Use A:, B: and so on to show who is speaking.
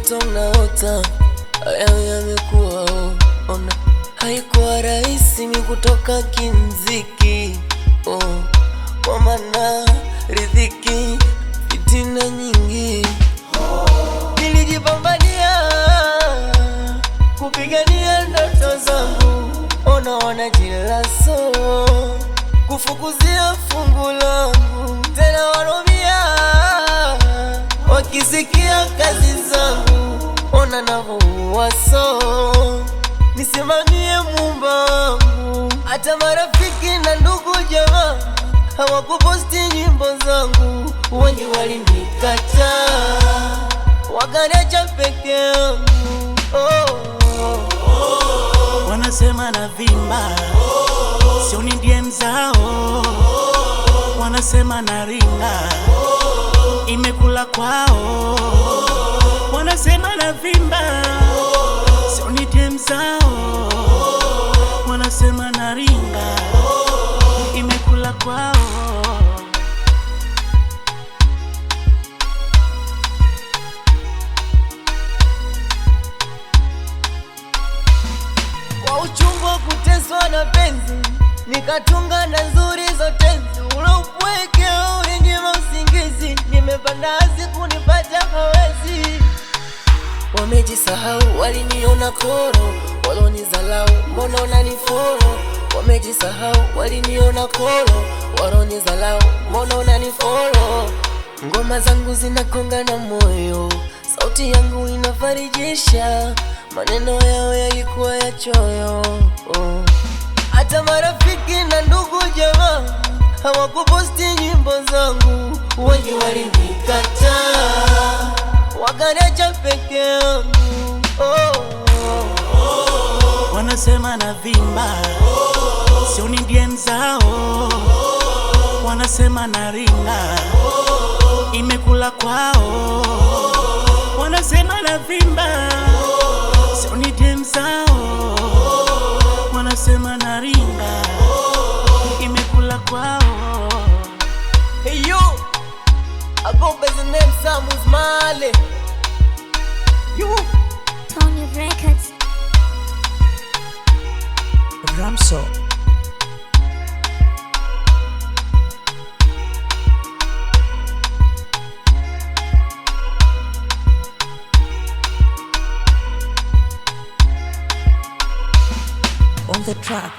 A: ndoto naota, haya yamekuwa ona. Haikuwa rahisi mimi kutoka kimziki, kwa maana riziki fitina nyingi. Nilijipambania kupigania ndoto zangu, ona wanajilaso kufukuzia fungu langu, tena warumia wakisikia kazi zangu, ona navyowaso. Nisimamie Muumba wangu, hata marafiki na ndugu jamaa hawakuposti nyimbo zangu, wengi walinikataa wakaniacha peke yangu.
B: Wanasema na vimba, sioni DM zao. Wanasema na ringa, imekula kwao. Wanasema na vimba, sioni DM zao. Wanasema na ringa, imekula kwao.
A: Kwa uchungu wa kuteswa na penzi, nikatunga na nzuri zote. Ule upweke ulinyima usingizi, nimepanda siku nipata hawezi. Wamejisahau waliniona koro, walonizalau mbona unaniforo. Wamejisahau waliniona koro, walonizalau mbona unaniforo. Ngoma zangu zinakonga na moyo, sauti yangu inafarijisha, maneno yao yalikuwa ya choyo. Hata marafiki na ndugu jamaa hawakuposti nyimbo zangu, wengi walinikataa wakaniacha peke yangu.
B: Wanasema na vimba, sioni DM zao. Wanasema na ringa, imekula kwao. Wanasema na vimba, sioni DM zao. Wanasema na ringa, imekula kwao.
A: Hey yo, I go by the name Samus Male. You
C: Tony Records.
D: Ramso. On the track.